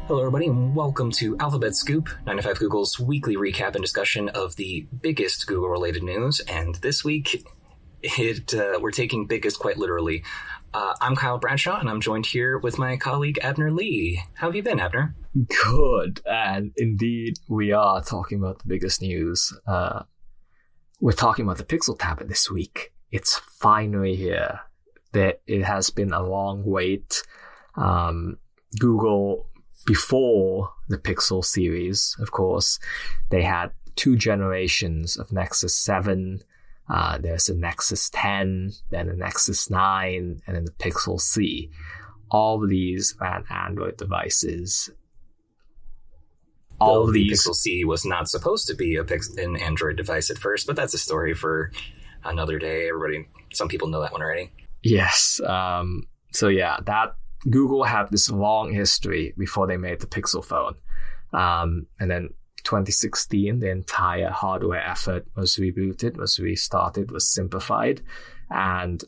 Hello, everybody, and welcome to Alphabet Scoop, 9 to 5 Google's weekly recap and discussion of the biggest Google-related news. And this week, we're taking biggest quite literally. I'm Kyle Bradshaw, and I'm joined here with my colleague Abner Lee. How have you been, Abner? Good, and indeed, we are talking about the biggest news. We're talking about the Pixel tablet this week. It's finally here. It has been a long wait. Google, before the Pixel series, of course, they had 2 generations of Nexus 7. There's a Nexus 10, then a Nexus 9, and then the Pixel C. All of these ran Android devices. All of these. Pixel C was not supposed to be an Android device at first, but that's a story for another day. Some people know that one already. Yes. That Google had this long history before they made the Pixel phone. And then 2016, the entire hardware effort was rebooted, was restarted, was simplified, and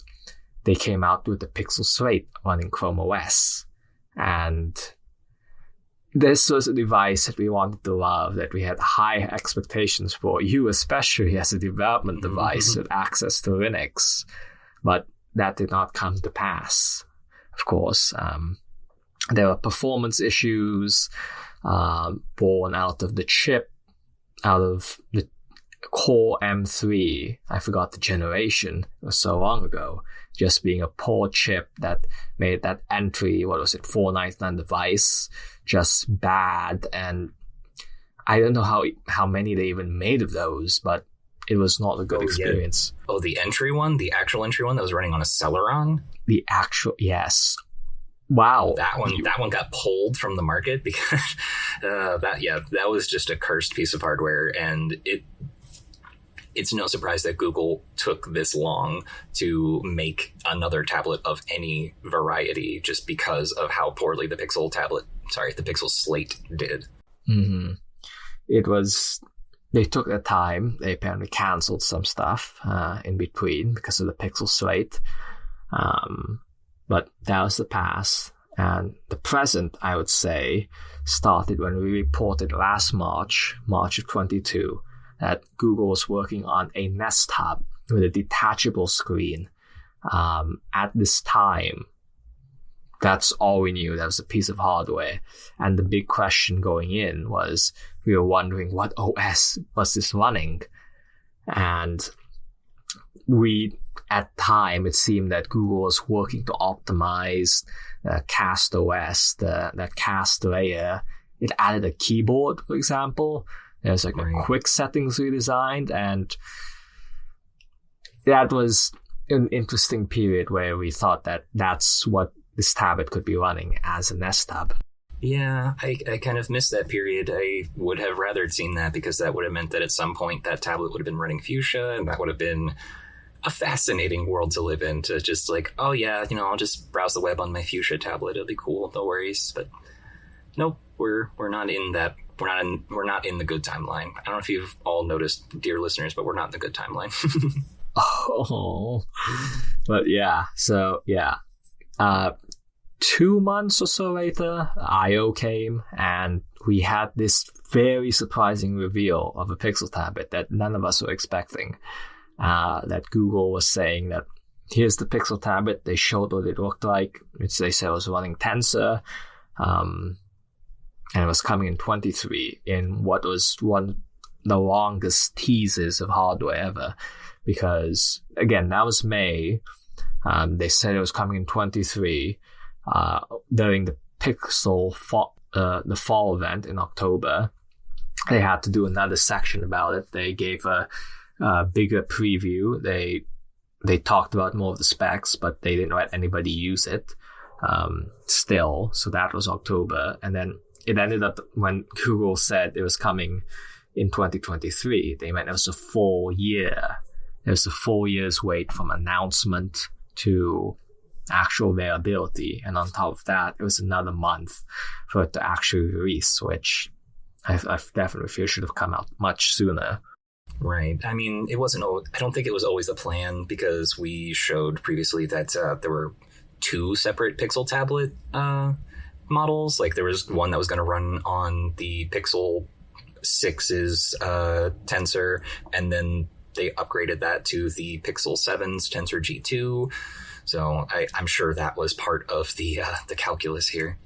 they came out with the Pixel Slate running Chrome OS. And this was a device that we wanted to love, that we had high expectations for, you especially as a development device with access to Linux. But that did not come to pass. Of course, there were performance issues born out of the chip, out of the Core M3. I forgot the generation. It was so long ago. Just being a poor chip that made that entry, $499 device, just bad. And I don't know how many they even made of those, but it was not a good experience. Yeah. Oh, the entry one? The actual entry one that was running on a Celeron? Yes. Wow. That one got pulled from the market because that was just a cursed piece of hardware, and it's no surprise that Google took this long to make another tablet of any variety just because of how poorly the Pixel Slate did. Mm-hmm. They took their time. They apparently canceled some stuff in between because of the Pixel Slate. But that was the past. And the present, I would say, started when we reported last March of 22, that Google was working on a Nest Hub with a detachable screen. At this time, that's all we knew. That was a piece of hardware. And the big question going in was, we were wondering what OS was this running. And at time, it seemed that Google was working to optimize Cast OS, that Cast layer. It added a keyboard, for example. There's a quick settings redesigned, and that was an interesting period where we thought that that's what this tablet could be running as a Nest Hub. Yeah, I kind of missed that period. I would have rather seen that, because that would have meant that at some point that tablet would have been running Fuchsia, and that would have been a fascinating world to live in, to just I'll just browse the web on my Fuchsia tablet. It'll be cool, no worries. But nope, we're not in that. We're not in the good timeline. I don't know if you've all noticed, dear listeners, but we're not in the good timeline. But yeah. So yeah, 2 months or so later, I/O came, and we had this very surprising reveal of a Pixel tablet that none of us were expecting. That Google was saying that here's the Pixel tablet. They showed what it looked like, which they said was running Tensor, and it was coming in 23 in what was one of the longest teases of hardware ever. Because again, that was May. They said it was coming in 23. During the Pixel the fall event in October, they had to do another section about it. They gave a bigger preview. They talked about more of the specs, but they didn't let anybody use it still. So that was October. And then it ended up when Google said it was coming in 2023, they meant it was a full year. There's a 4 years wait from announcement to actual availability. And on top of that, it was another month for it to actually release, which I definitely feel should have come out much sooner. Right. I mean, I don't think it was always the plan, because we showed previously that there were 2 separate Pixel tablet models. Like there was one that was going to run on the Pixel 6's tensor, and then they upgraded that to the Pixel 7's Tensor G2. So I'm sure that was part of the calculus here.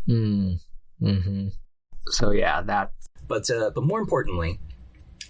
Mm-hmm. So yeah, that. But more importantly,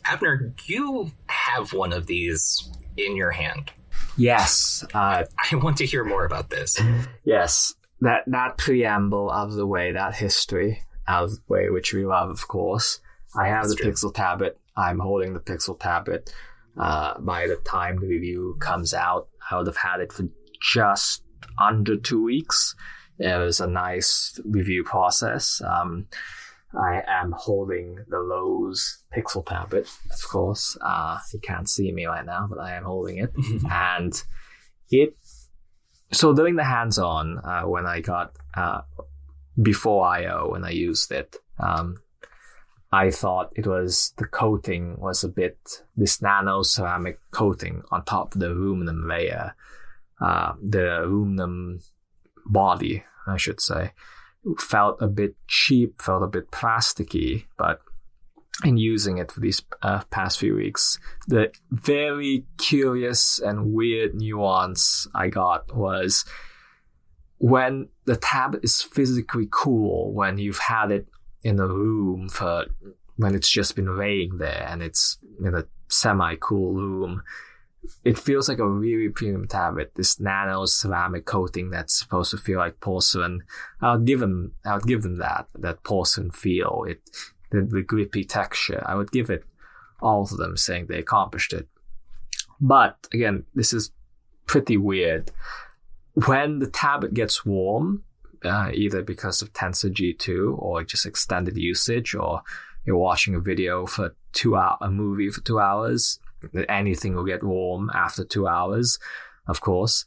Abner, you have one of these in your hand. Yes. I want to hear more about this. Yes. That preamble out of the way, that history out of the way, which we love, of course. I have the Pixel tablet. I'm holding the Pixel tablet. By the time the review comes out, I would have had it for just under 2 weeks. It was a nice review process. I am holding the Lowe's Pixel tablet, of course. You can't see me right now, but I am holding it. And so doing the hands-on, when I got, before I.O., when I used it, I thought the coating was a bit, this nano ceramic coating on top of the aluminum layer, the aluminum body, I should say, felt a bit cheap, felt a bit plasticky, but in using it for these past few weeks, the very curious and weird nuance I got was when the tablet is physically cool, when you've had it in a room when it's just been laying there and it's in a semi-cool room, it feels like a really premium tablet. This nano ceramic coating that's supposed to feel like porcelain. I would give them that porcelain feel. The grippy texture. I would give it all of them, saying they accomplished it. But again, this is pretty weird. When the tablet gets warm, either because of Tensor G2 or just extended usage, or you're watching a video for a movie for 2 hours, anything will get warm after 2 hours, of course.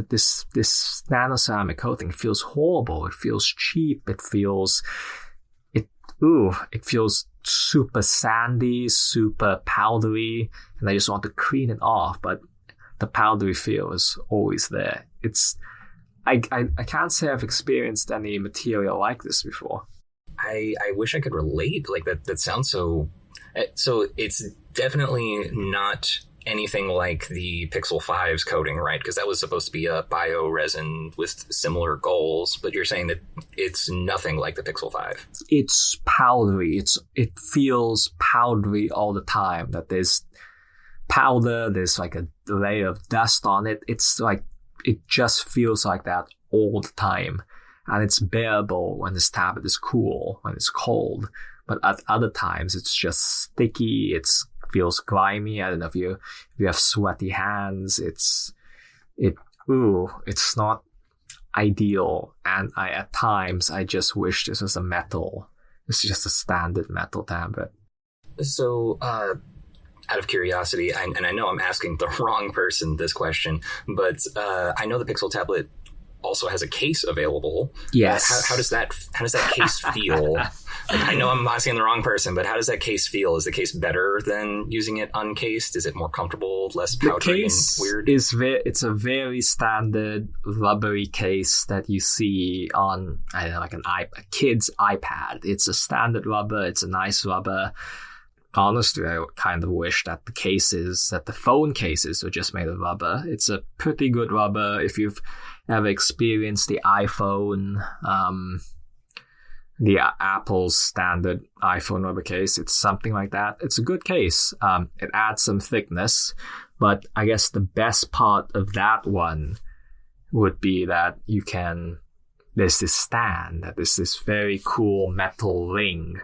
This nano ceramic coating feels horrible. It feels cheap. It feels super sandy, super powdery, and I just want to clean it off. But the powdery feel is always there. I can't say I've experienced any material like this before. I wish I could relate. Like that sounds so. So it's definitely not anything like the Pixel 5's coating, right? Because that was supposed to be a bio resin with similar goals, but you're saying that it's nothing like the Pixel 5. It's powdery. It feels powdery all the time. That there's powder, there's like a layer of dust on it. It's like, it just feels like that all the time. And it's bearable when this tablet is cool, when it's cold. But at other times, it's just sticky. It feels grimy. I don't know if you have sweaty hands. It's not ideal. And at times, I just wish this was a metal. It's just a standard metal tablet. So, out of curiosity, and I know I'm asking the wrong person this question, but I know the Pixel tablet also has a case available. Yes. How does that case feel? I know I'm asking the wrong person, but how does that case feel? Is the case better than using it uncased? Is it more comfortable, less powdery and weird? It's a very standard rubbery case that you see on, I don't know, like a kid's iPad. It's a standard rubber. It's a nice rubber. Honestly, I kind of wish that the phone cases were just made of rubber. It's a pretty good rubber. If you've ever experienced the iPhone, the Apple's standard iPhone rubber case, it's something like that. It's a good case. It adds some thickness, but I guess the best part of that one would be that there's this stand, that there's this very cool metal ring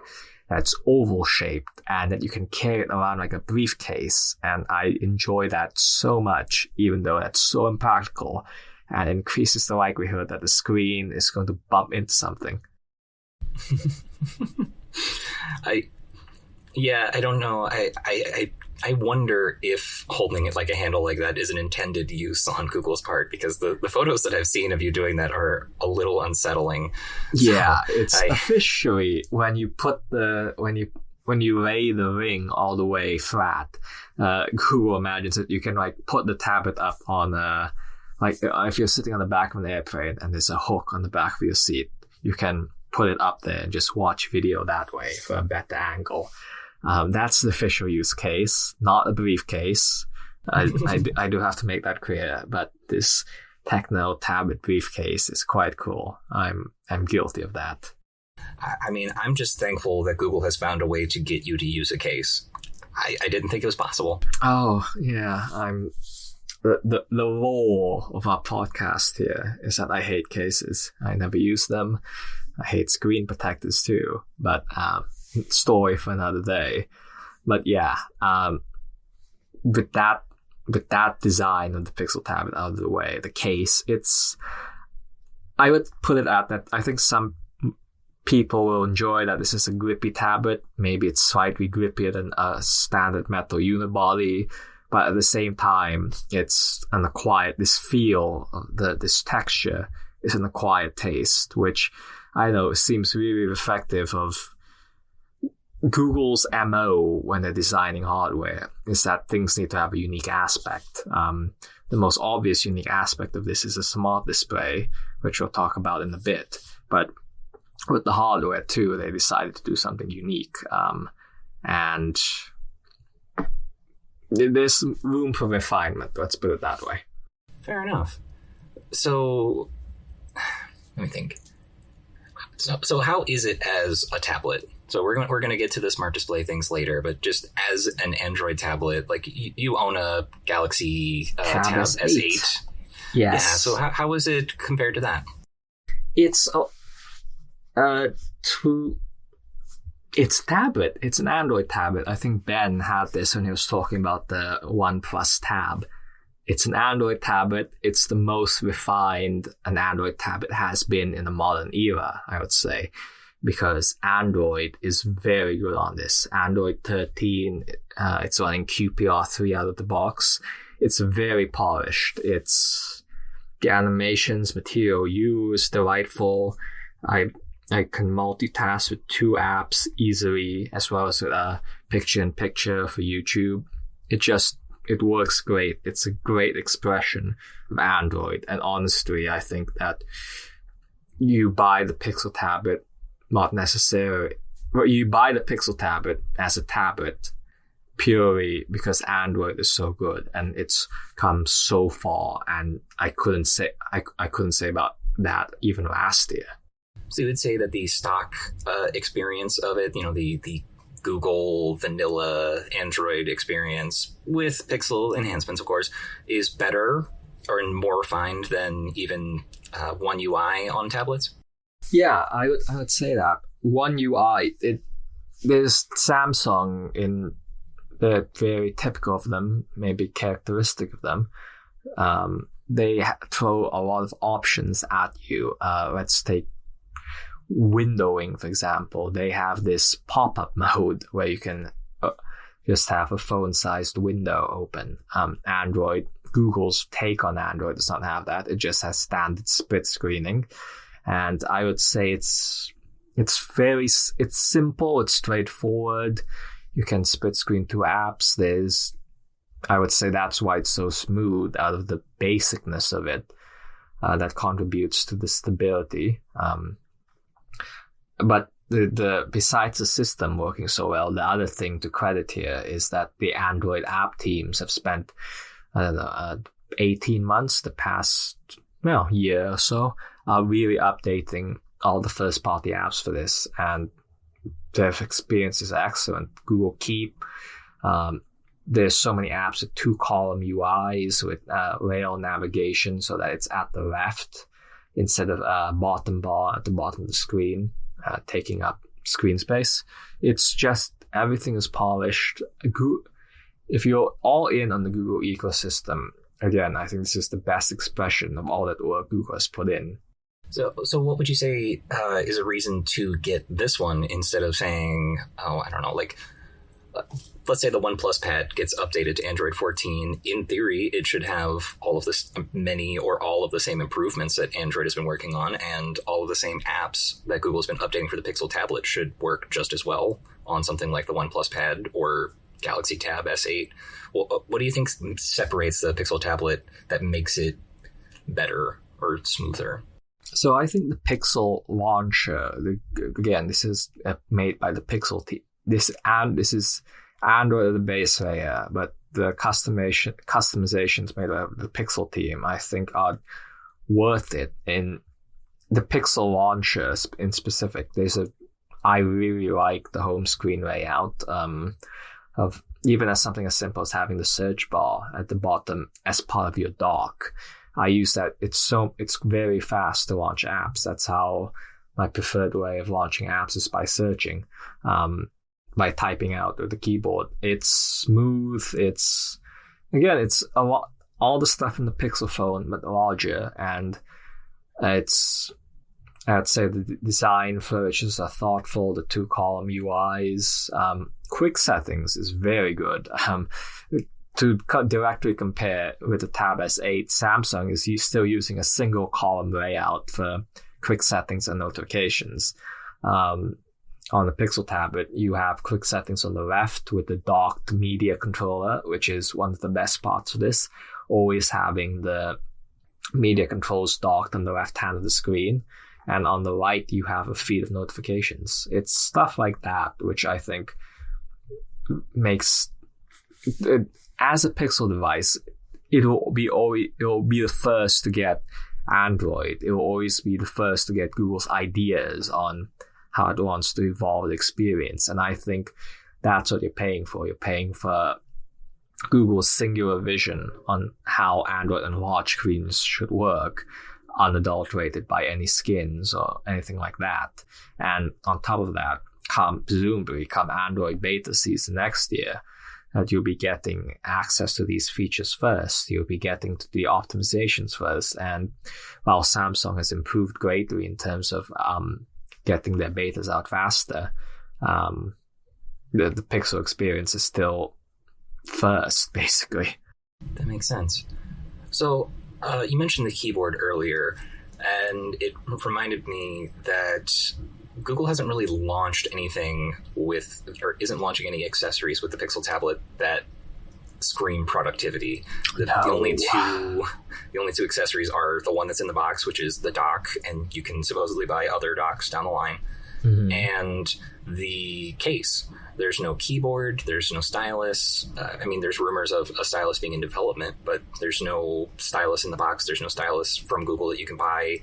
that's oval shaped and that you can carry it around like a briefcase. And I enjoy that so much, even though that's so impractical and increases the likelihood that the screen is going to bump into something. I don't know. I wonder if holding it like a handle like that is an intended use on Google's part, because the photos that I've seen of you doing that are a little unsettling. Yeah, officially when you lay the ring all the way flat, Google imagines that you can like put the tablet up on Like if you're sitting on the back of an airplane and there's a hook on the back of your seat, you can put it up there and just watch video that way for a better angle. That's the official use case, not a briefcase. I do have to make that clear, but this Techno tablet briefcase is quite cool. I'm guilty of that. I mean, I'm just thankful that Google has found a way to get you to use a case. I didn't think it was possible. Oh, yeah. The law of our podcast here is that I hate cases. I never use them. I hate screen protectors too, but story for another day. But yeah, with that design of the Pixel tablet out of the way, the case, I would put it at that. I think some people will enjoy that this is a grippy tablet. Maybe it's slightly grippier than a standard metal unibody, but at the same time, it's an acquired, this feel, this texture is an acquired taste, which I know seems really reflective of Google's MO when they're designing hardware, is that things need to have a unique aspect. The most obvious unique aspect of this is a smart display, which we'll talk about in a bit. But with the hardware too, they decided to do something unique. And there's room for refinement, let's put it that way. Fair enough. So, let me think. So how is it as a tablet? So we're going to get to the smart display things later, but just as an Android tablet, like you own a Galaxy Tab S8. Yes. Yeah. So how is it compared to that? It's it's tablet. It's an Android tablet. I think Ben had this when he was talking about the OnePlus Tab. It's an Android tablet. It's the most refined an Android tablet has been in the modern era, I would say, because Android is very good on this. Android 13, it's running QPR3 out of the box. It's very polished. It's the animations, material used, delightful. I can multitask with 2 apps easily, as well as with a picture-in-picture for YouTube. It works great. It's a great expression of Android. And honestly, I think that you buy the Pixel tablet, not necessarily, but you buy the Pixel tablet as a tablet purely because Android is so good and it's come so far. And I couldn't say about that even last year. So you would say that the stock experience of it, the Google vanilla Android experience with Pixel enhancements, of course, is better or more refined than even One UI on tablets? Yeah, I would say that. One UI, there's Samsung in the very typical of them, maybe characteristic of them. They throw a lot of options at you. Let's take windowing, for example. They have this pop-up mode where you can just have a phone-sized window open. Google's take on Android does not have that. It just has standard split screening. And I would say it's simple, it's straightforward. You can split screen 2 apps. I would say that's why it's so smooth out of the basicness of it. That contributes to the stability. But besides the system working so well, the other thing to credit here is that the Android app teams have spent, 18 months, the past year or so, really updating all the first-party apps for this, and their experience is excellent. Google Keep, there's so many apps with 2-column UIs with rail navigation so that it's at the left instead of bottom bar at the bottom of the screen, taking up screen space. It's just everything is polished. If you're all in on the Google ecosystem, again, I think this is the best expression of all that work Google has put in. So what would you say is a reason to get this one instead of saying, I don't know, let's say the OnePlus Pad gets updated to Android 14. In theory, it should have all of this, many or all of the same improvements that Android has been working on, and all of the same apps that Google's been updating for the Pixel tablet should work just as well on something like the OnePlus Pad or Galaxy Tab S8. Well, what do you think separates the Pixel tablet that makes it better or smoother? So I think the Pixel launcher, again, this is made by the Pixel team. This is Android at the base layer, but the customizations made by the Pixel team, I think, are worth it. In the Pixel launcher in specific, I really like the home screen layout of even as something as simple as having the search bar at the bottom as part of your dock. I use that. It's very fast to launch apps. That's how my preferred way of launching apps is by searching, by typing out with the keyboard. It's smooth. It's a lot, all the stuff in the Pixel phone, but larger. And I'd say the design features are thoughtful. The 2-column UIs, quick settings is very good. To directly compare with the Tab S8, Samsung is still using a single column layout for quick settings and notifications. On the Pixel tablet, you have quick settings on the left with the docked media controller, which is one of the best parts of this, always having the media controls docked on the left hand of the screen. And on the right, you have a feed of notifications. It's stuff like that, which I think makes it, as a Pixel device, it will be the first to get Android. It will always be the first to get Google's ideas on how it wants to evolve the experience. And I think that's what you're paying for. You're paying for Google's singular vision on how Android and large screens should work, unadulterated by any skins or anything like that. And on top of that, presumably come Android beta season next year, that you'll be getting access to these features first. You'll be getting to the optimizations first. And while Samsung has improved greatly in terms of getting their betas out faster, the Pixel experience is still first, basically. That makes sense. So you mentioned the keyboard earlier, and it reminded me that Google hasn't really launched anything or isn't launching any accessories with the Pixel tablet that scream productivity. The only two accessories are the one that's in the box, which is the dock, and you can supposedly buy other docks down the line, and the case. There's no keyboard, there's no stylus. There's rumors of a stylus being in development, but there's no stylus in the box. There's no stylus from Google that you can buy.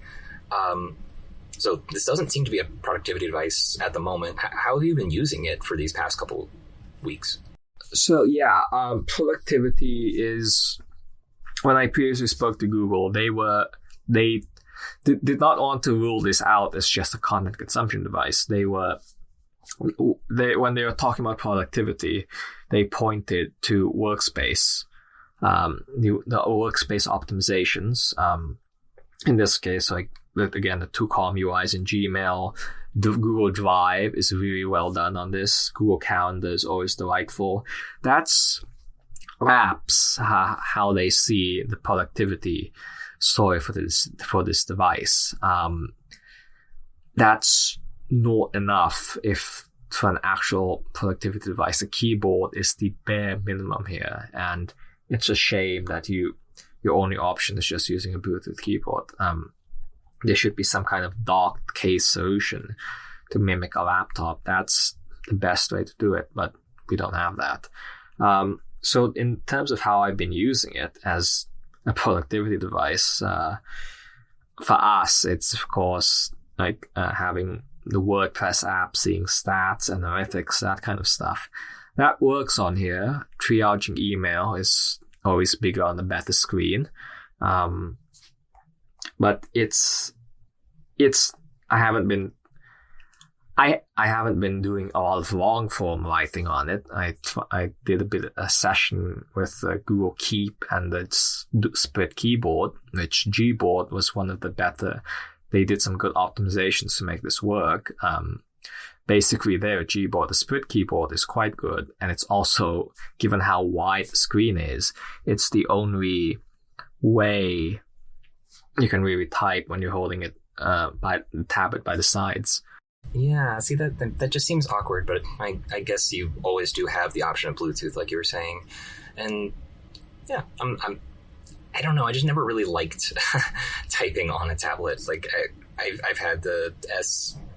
So this doesn't seem to be a productivity device at the moment. How have you been using it for these past couple weeks? So productivity is, when I previously spoke to Google, they did not want to rule this out as just a content consumption device. When they were talking about productivity, they pointed to workspace, the workspace optimizations. In this case, the 2-column UIs in Gmail. The Google Drive is really well done on this. Google Calendar is always delightful. That's apps, how they see the productivity story for this device. That's not enough if for an actual productivity device. The keyboard is the bare minimum here, and it's a shame that your only option is just using a Bluetooth keyboard. There should be some kind of docked case solution to mimic a laptop. That's the best way to do it, but we don't have that. So in terms of how I've been using it as a productivity device, for us, it's of course having the WordPress app, seeing stats, analytics, that kind of stuff. That works on here. Triaging email is always bigger on the better screen. But I haven't been doing a lot of long form writing on it. I did a session with Google Keep and the Split keyboard, which Gboard was one of the better. They did some good optimizations to make this work. Basically, their Gboard, the Split keyboard, is quite good, and it's also, given how wide the screen is, it's the only way you can really type when you're holding it by the tablet by the sides. Yeah, see, that just seems awkward, but I guess you always do have the option of Bluetooth, like you were saying. And yeah, I don't know. I just never really liked typing on a tablet. Like I've had the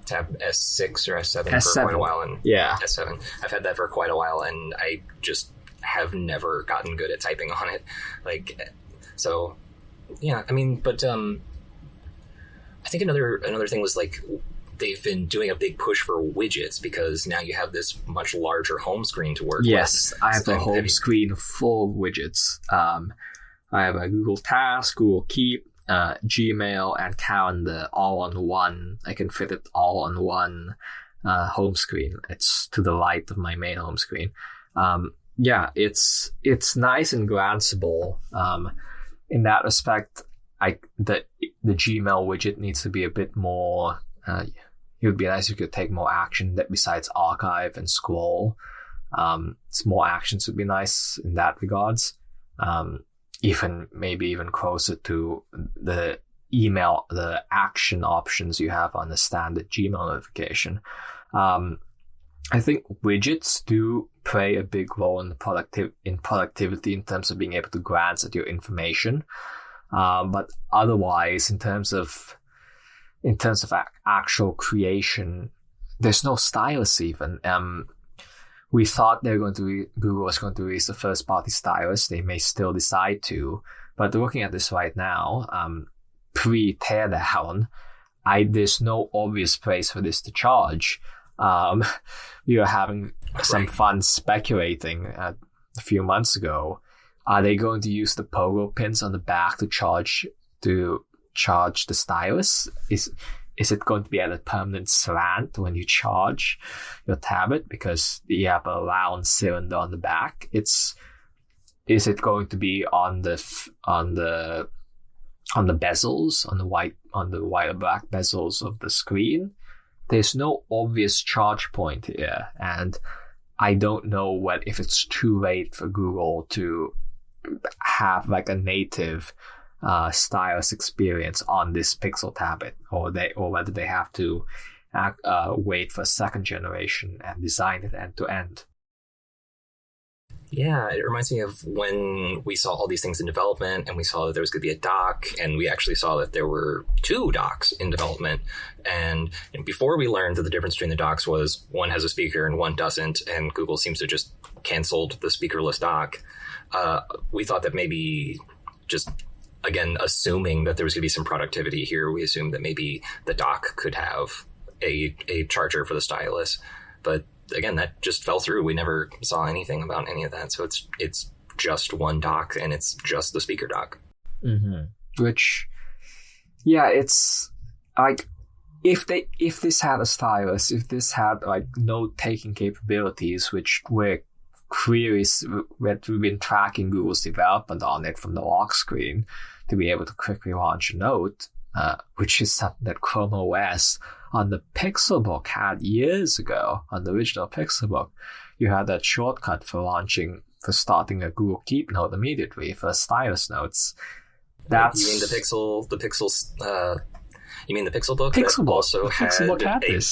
S6 or S7 S7. for quite a while, and Yeah. S7. I've had that for quite a while, and I just have never gotten good at typing on it. Like, so yeah. I mean, but I think another thing was like they've been doing a big push for widgets because now you have this much larger home screen to work with. Yes, I have a home screen full of widgets. I have a Google Task, Google Keep, Gmail, and Calendar all on one. I can fit it all on one home screen. It's to the right of my main home screen. Yeah, it's nice and glanceable. In that respect, the Gmail widget needs to be a bit more. It would be nice if you could take more action that besides archive and scroll. More actions would be nice in that regards. Maybe even closer to the email, the action options you have on the standard Gmail notification. I think widgets do play a big role in productivity in terms of being able to glance at your information. But otherwise, in terms of actual creation, there's no stylus even. We thought Google was going to release the first-party stylus. They may still decide to, but looking at this right now, pre-teardown, there's no obvious place for this to charge. We were having some fun speculating a few months ago. Are they going to use the pogo pins on the back to charge the stylus? Is it going to be at a permanent slant when you charge your tablet because you have a round cylinder on the back? Is it going to be on the bezels, on the white or black bezels of the screen? There's no obvious charge point here, and I don't know if it's too late for Google to have like a native stylus experience on this Pixel tablet, or whether they have to wait for a second generation and design it end to end. Yeah, it reminds me of when we saw all these things in development and we saw that there was going to be a dock, and we actually saw that there were 2 docks in development. And before we learned that the difference between the docks was one has a speaker and one doesn't, and Google seems to just canceled the speakerless dock, we thought that maybe just, again, assuming that there was going to be some productivity here, we assumed that maybe the dock could have a charger for the stylus. But again, that just fell through. We never saw anything about any of that. So it's just one dock, and it's just the speaker dock. Mm-hmm. Which, yeah, it's like if this had a stylus, if this had like note-taking capabilities, which were queries that we've been tracking Google's development on it from the lock screen to be able to quickly launch a note, which is something that Chrome OS on the Pixelbook had years ago. On the original Pixelbook, you had that shortcut for starting a Google Keep note immediately for stylus notes. That's you mean the Pixel? You mean the Pixelbook? Pixelbook that also Pixelbook had had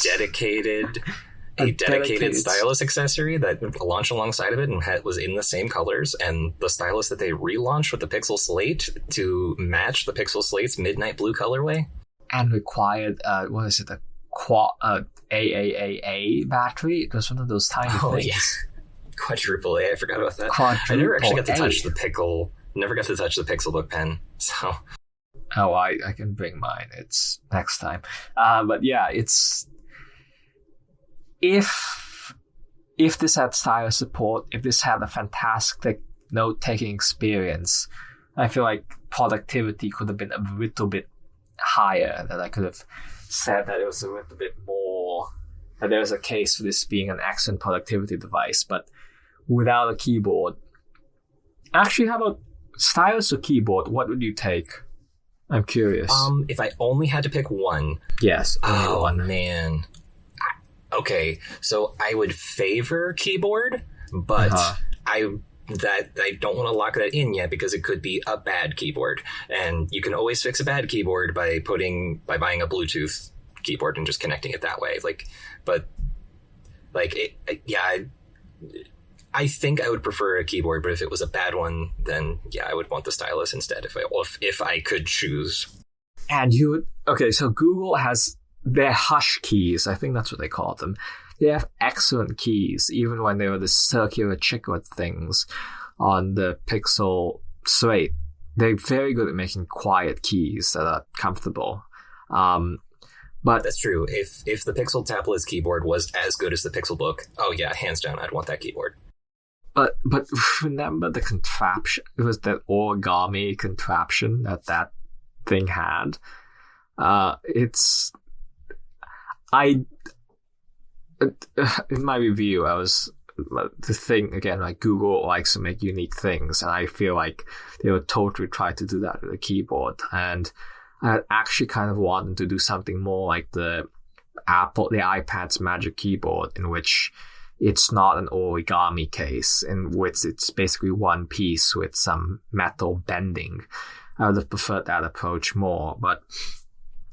a dedicated stylus accessory that launched alongside of it and was in the same colors, and the stylus that they relaunched with the Pixel Slate to match the Pixel Slate's midnight blue colorway, and required a AAA battery. It was one of those tiny things. Yes. Quadruple A. I forgot about that. Quadruple I never actually got to touch A. Never got to touch the Pixelbook pen. So. Oh, I can bring mine. It's next time. But yeah, it's if this had stylus support, if this had a fantastic note-taking experience, I feel like productivity could have been a little bit higher. That I could have said that it was a little bit more. That there was a case for this being an excellent productivity device, but without a keyboard. Actually, how about stylus or keyboard? What would you take? I'm curious. If I only had to pick one. Yes. One. Man. Okay, so I would favor keyboard, but I don't want to lock that in yet because it could be a bad keyboard, and you can always fix a bad keyboard by buying a Bluetooth keyboard and just connecting it that way. I think I would prefer a keyboard, but if it was a bad one, then yeah, I would want the stylus instead if I could choose. And so Google has their hush keys. I think that's what they call them. They have excellent keys, even when they were the circular chiclet things on the Pixel Slate. They're very good at making quiet keys that are comfortable. But that's true. If the Pixel Tablet's keyboard was as good as the Pixel Book, oh yeah, hands down, I'd want that keyboard. But remember the contraption? It was that origami contraption that thing had. In my review, I was the thing again. Like Google likes to make unique things, and I feel like they would totally try to do that with a keyboard. And I actually kind of wanted to do something more like the iPad's Magic Keyboard, in which it's not an origami case, in which it's basically one piece with some metal bending. I would have preferred that approach more, but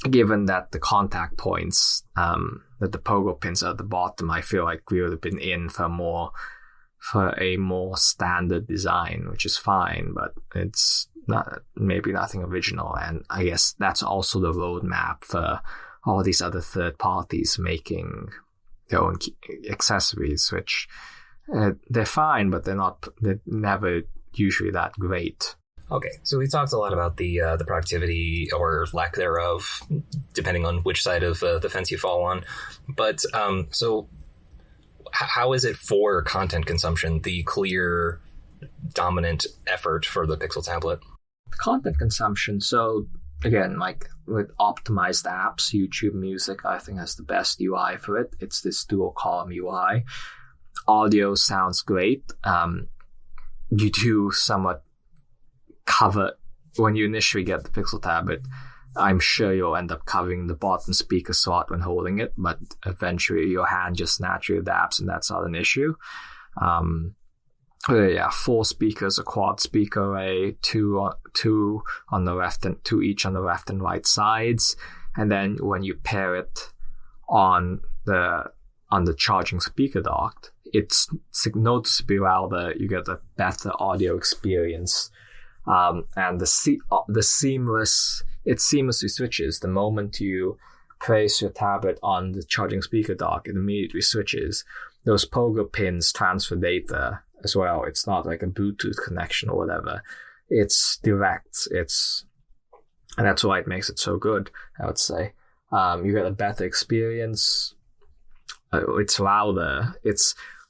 given that the contact points, that the pogo pins are at the bottom, I feel like we would have been in for a more standard design, which is fine, but it's maybe nothing original. And I guess that's also the roadmap for all these other third parties making their own accessories, which they're fine, but they're never usually that great. Okay, so we talked a lot about the productivity or lack thereof, depending on which side of the fence you fall on. But so how is it for content consumption, the clear dominant effort for the Pixel tablet? Content consumption, so again, like with optimized apps, YouTube Music, I think has the best UI for it. It's this dual column UI. Audio sounds great. You do somewhat cover when you initially get the Pixel tablet. I'm sure you'll end up covering the bottom speaker slot when holding it, but eventually your hand just naturally adapts, and that's not an issue. 4 speakers, a quad speaker array, two on the left and 2 each on the left and right sides, and then when you pair it on the charging speaker dock, it's noticeably louder. You get a better audio experience. And it seamlessly switches. The moment you place your tablet on the charging speaker dock, it immediately switches. Those pogo pins transfer data as well. It's not like a Bluetooth connection or whatever. It's direct. And that's why it makes it so good, I would say. You get a better experience. It's louder.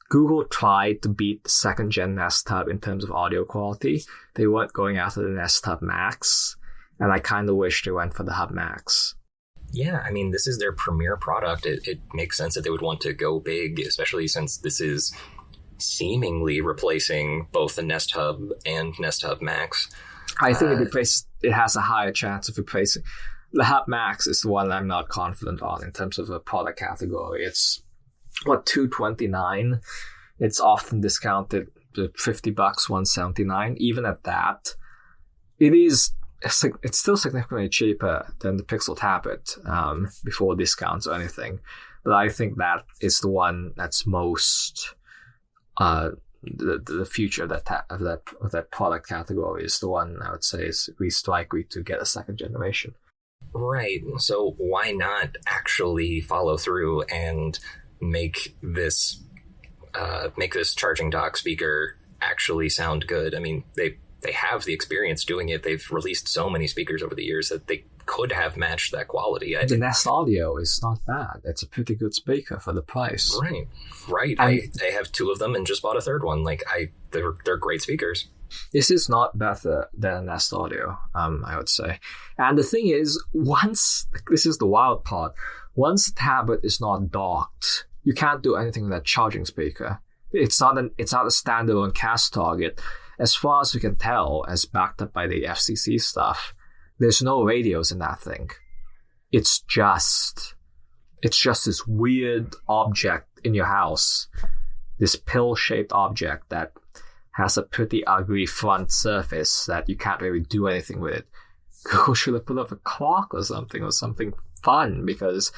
Google tried to beat the second-gen Nest Hub in terms of audio quality. They weren't going after the Nest Hub Max, and I kind of wish they went for the Hub Max. Yeah, I mean, this is their premier product. It makes sense that they would want to go big, especially since this is seemingly replacing both the Nest Hub and Nest Hub Max. I think it has a higher chance of replacing. The Hub Max is the one I'm not confident on in terms of a product category. It's $229. It's often discounted to $50, $179. Even at that, it's still significantly cheaper than the Pixel tablet before discounts or anything. But I think that is the one that's most the future of that product category is the one I would say is least likely to get a second generation. Right. So why not actually follow through and make this charging dock speaker actually sound good? I mean, they have the experience doing it. They've released so many speakers over the years that they could have matched that quality. The Nest Audio is not bad. It's a pretty good speaker for the price. Right. I have 2 of them and just bought a third one. They're great speakers. This is not better than a Nest Audio, I would say. And the thing is, this is the wild part, once the tablet is not docked, you can't do anything with that charging speaker. It's not a standalone cast target. As far as we can tell, as backed up by the FCC stuff, there's no radios in that thing. It's just this weird object in your house, this pill-shaped object that has a pretty ugly front surface that you can't really do anything with it. Google should have put up a clock or something fun, because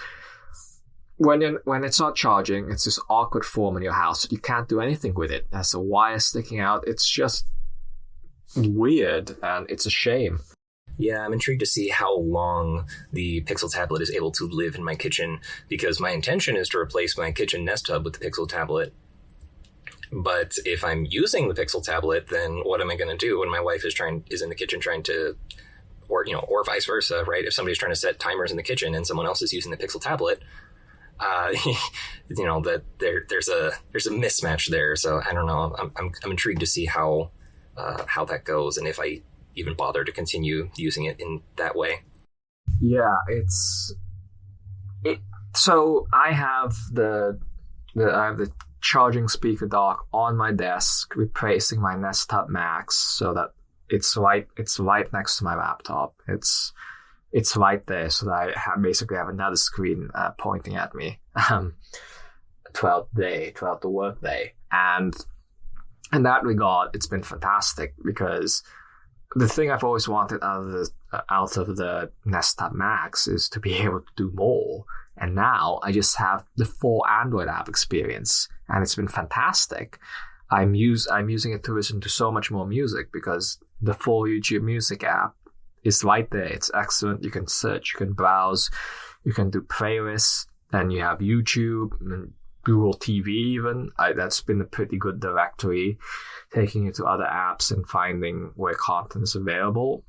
when it's not charging, it's this awkward form in your house. You can't do anything with it. It has a wire sticking out. It's just weird, and it's a shame. Yeah, I'm intrigued to see how long the Pixel tablet is able to live in my kitchen, because my intention is to replace my kitchen Nest Hub with the Pixel tablet. But if I'm using the Pixel tablet, then what am I going to do when my wife is in the kitchen trying to, or vice versa, right? If somebody's trying to set timers in the kitchen and someone else is using the Pixel tablet, that there's a mismatch there. So I don't know. I'm intrigued to see how that goes, and if I even bother to continue using it in that way. Yeah, so I have the charging speaker dock on my desk, replacing my Nest Hub Max, so that it's right next to my laptop. It's right there, so that I basically have another screen pointing at me throughout the work day. And in that regard, it's been fantastic, because the thing I've always wanted out of the Nest Hub Max is to be able to do more. And now I just have the full Android app experience, and it's been fantastic. I'm using it to listen to so much more music, because the full YouTube Music app is right there. It's excellent. You can search, you can browse, you can do playlists, and you have YouTube and Google TV even. That's been a pretty good directory, taking you to other apps and finding where content is available.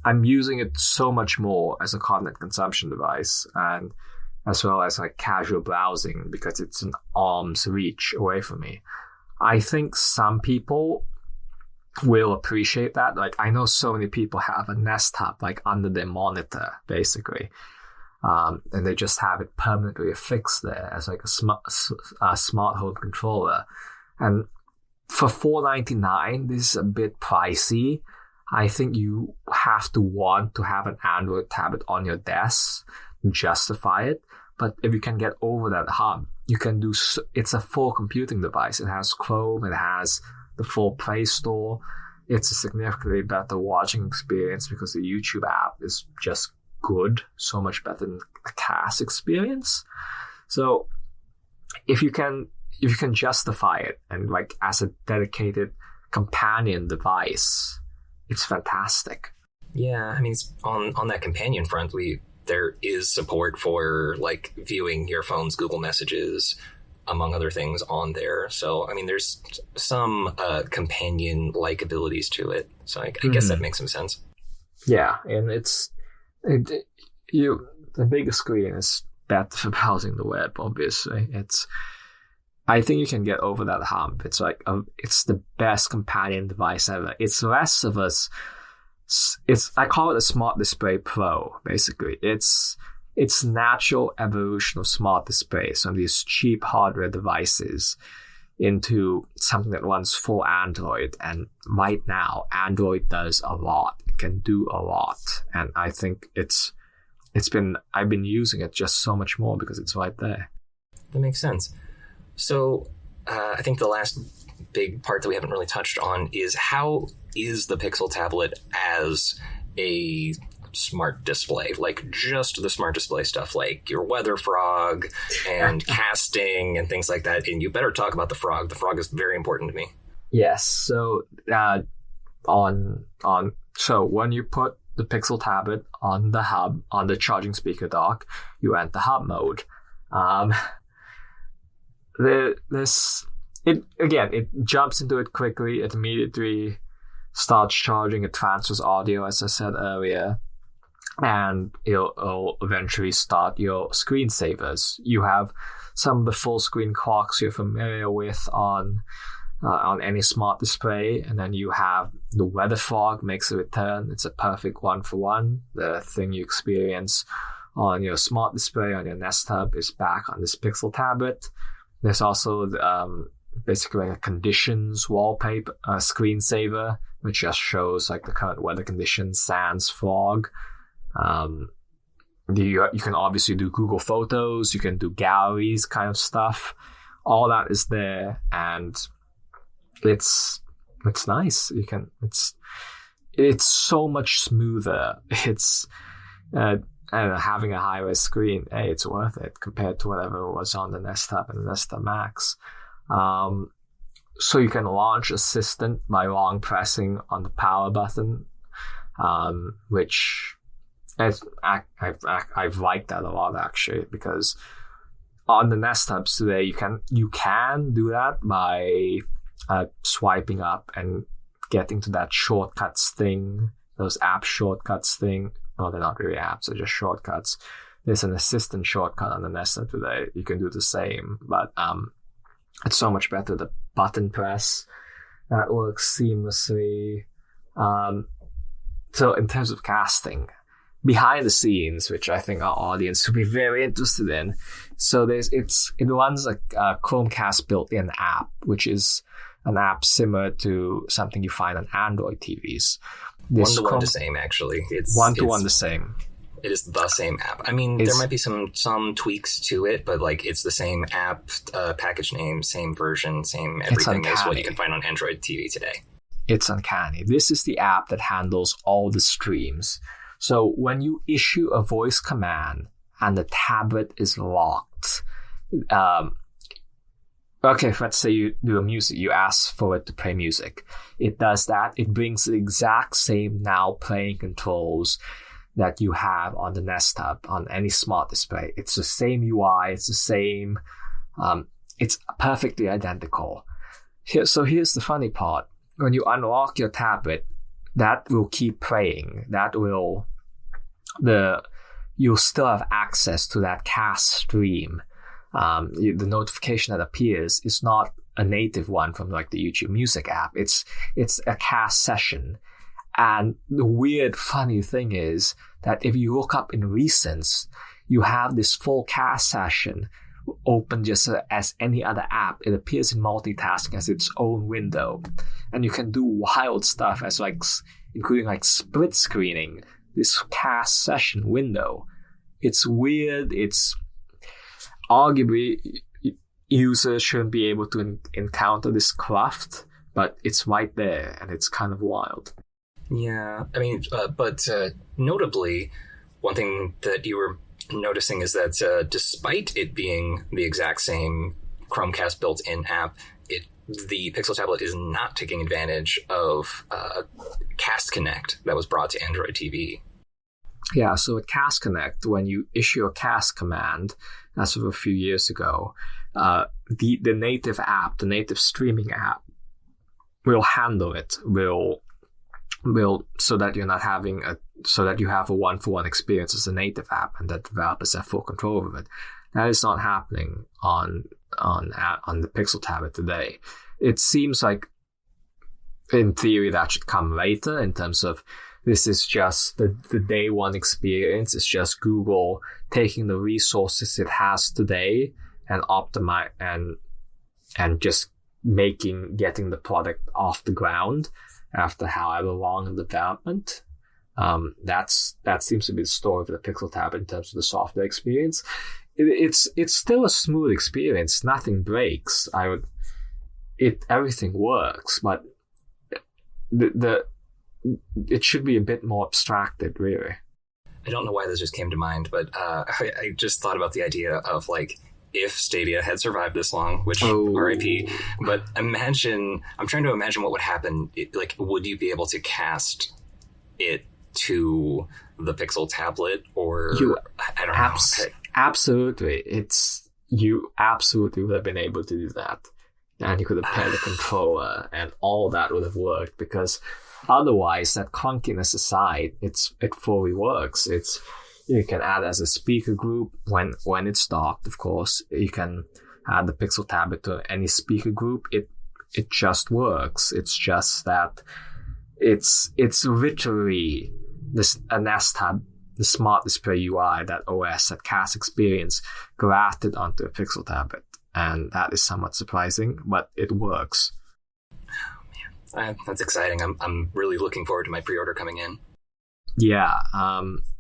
I'm using it so much more as a content consumption device, and as well as like casual browsing, because it's an arm's reach away from me. I think some people will appreciate that. Like, I know so many people have a Nest Hub like under their monitor, basically. And they just have it permanently affixed there as like a smart home controller. And for $4.99, this is a bit pricey. I think you have to want to have an Android tablet on your desk to justify it. But if you can get over that hump, you can do. It's a full computing device. It has Chrome. It has the full Play Store. It's a significantly better watching experience, because the YouTube app is just good, so much better than the CAS experience. So if you can justify it, and like as a dedicated companion device, it's fantastic. Yeah, I mean, on that companion front, there is support for like viewing your phone's Google Messages, among other things, on there. So I mean, there's some companion-like abilities to it. So I guess that makes some sense. Yeah, and the biggest screen is better for browsing the web. Obviously, I think you can get over that hump. It's like it's the best companion device ever. It's less of I call it a Smart Display Pro. Basically, it's natural evolution of smart displays from these cheap hardware devices into something that runs full Android. And right now, Android does a lot. It can do a lot, and I think I've been using it just so much more because it's right there. That makes sense. So I think the last big part that we haven't really touched on is, how is the Pixel tablet as a smart display? Like, just the smart display stuff, like your weather frog and casting and things like that. And you better talk about the frog. The frog is very important to me. Yes. So so when you put the Pixel tablet on the hub, on the charging speaker dock, you enter hub mode. It jumps into it quickly. It immediately starts charging. It transfers audio, as I said earlier, and it'll eventually start your screensavers. You have some of the full screen clocks you're familiar with on any smart display, and then you have the weather fog makes a return. It's a perfect 1-for-1. The thing you experience on your smart display on your Nest Hub is back on this Pixel tablet. There's also basically a conditions wallpaper screensaver, which just shows like the current weather conditions, sans fog. You can obviously do Google Photos, you can do galleries kind of stuff. All that is there, and it's nice. It's so much smoother. and having a high-res screen, hey, it's worth it compared to whatever was on the Nest Hub and the Nest Hub Max. So you can launch Assistant by long pressing on the power button, which I've liked that a lot actually, because on the Nest Hubs today you can do that by swiping up and getting to that shortcuts thing, those app shortcuts thing. Well, they're not really apps, they're just shortcuts. There's an assistant shortcut on the Nest Hub today. You can do the same, but it's so much better. The button press, that works seamlessly. So in terms of casting, behind the scenes, which I think our audience would be very interested in, so it runs a Chromecast built-in app, which is an app similar to something you find on Android TVs. One-to-one the same, actually. It's one-to-one the same. It is the same app. I mean, there might be some tweaks to it, but like it's the same app, package name, same version, same everything as what you can find on Android TV today. It's uncanny. This is the app that handles all the streams. So when you issue a voice command and the tablet is locked, okay, let's say you do you ask for it to play music. It does that. It brings the exact same now playing controls that you have on the Nest Hub, on any smart display. It's the same UI, it's the same, it's perfectly identical. So here's the funny part. When you unlock your tablet, that will keep playing. You'll still have access to that cast stream. The notification that appears is not a native one from like the YouTube Music app. It's a cast session. And the weird, funny thing is that if you look up in recents, you have this full cast session open just as any other app. It appears in Multitask as its own window. And you can do wild stuff as including like split screening this cast session window. It's weird. It's arguably users shouldn't be able to encounter this craft, but it's right there and it's kind of wild. Yeah, I mean, but notably, one thing that you were noticing is that despite it being the exact same Chromecast built-in app, the Pixel tablet is not taking advantage of Cast Connect that was brought to Android TV. Yeah, so at Cast Connect, when you issue a cast command, as of a few years ago, the native app, the native streaming app, will handle it. Will so that you're not having so that you have a one-for-one experience as a native app, and that developers have full control over it. That is not happening on the Pixel tablet today. It seems like, in theory, that should come later. In terms of this is just the day one experience. It's just Google taking the resources it has today and optimize and just getting the product off the ground after however long in development. That seems to be the story of the Pixel tablet in terms of the software experience. It's still a smooth experience. Nothing breaks. Everything works, but it should be a bit more abstracted, really. I don't know why this just came to mind, but I just thought about the idea of like, if Stadia had survived this long, which RIP, but I'm trying to imagine what would happen. Like, would you be able to cast it to the Pixel tablet, or I don't know. Absolutely. You absolutely would have been able to do that. And you could have paired the controller and all that would have worked, because otherwise, that clunkiness aside, it fully works. You can add as a speaker group when it's docked, of course. You can add the Pixel tablet to any speaker group. It just works. It's just that it's literally a Nest Hub, the smart display UI, that OS, that cast experience grafted onto a Pixel tablet. And that is somewhat surprising, but it works. Oh, man. That's exciting. I'm really looking forward to my pre-order coming in. Yeah.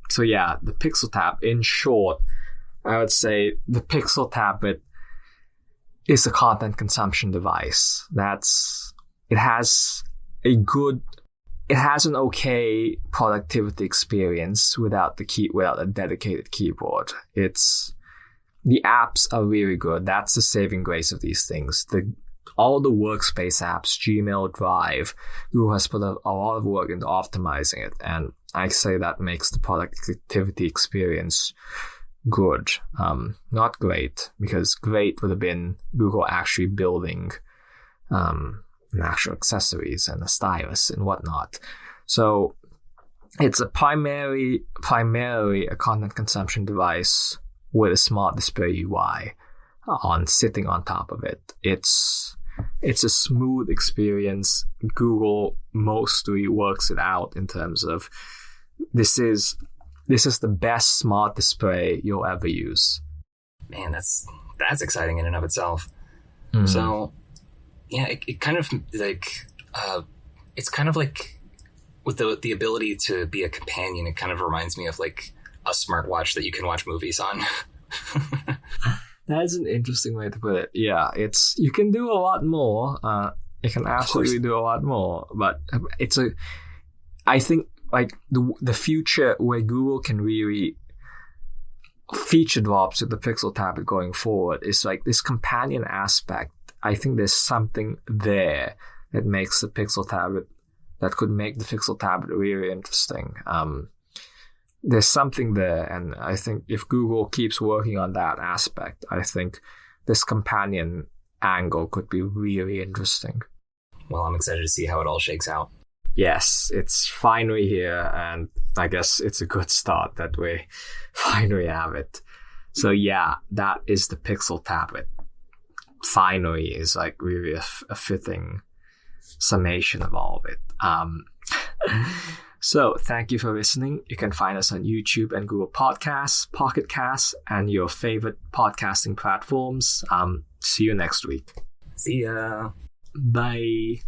So yeah, the Pixel Tab, in short, I would say the Pixel tablet is a content consumption device. It has a good it has an okay productivity experience without a dedicated keyboard. The apps are really good. That's the saving grace of these things. All the workspace apps, Gmail, Drive, Google has put a lot of work into optimizing it, and I say that makes the productivity experience good. Not great, because great would have been Google actually building actual accessories and a stylus and whatnot. So it's primarily a content consumption device with a smart display UI sitting on top of it. It's a smooth experience. Google mostly works it out in terms of this is the best smart display you'll ever use. Man, that's exciting in and of itself. Mm-hmm. So yeah, it kind of like it's kind of like with the ability to be a companion. It kind of reminds me of like a smartwatch that you can watch movies on. That's an interesting way to put it. Yeah, you can do a lot more. It can absolutely do a lot more, but I think like the future where Google can really feature drops with the Pixel tablet going forward is like this companion aspect. I think there's something there that makes the Pixel tablet, that could make the Pixel tablet really interesting. There's something there, and I think if Google keeps working on that aspect, I think this companion angle could be really interesting. Well, I'm excited to see how it all shakes out. Yes, it's finally here, and I guess it's a good start that we finally have it. So yeah, that is the Pixel tablet. Finally is like really a fitting summation of all of it. So thank you for listening. You can find us on YouTube and Google Podcasts, Pocket Casts, and your favorite podcasting platforms. See you next week. See ya. Bye.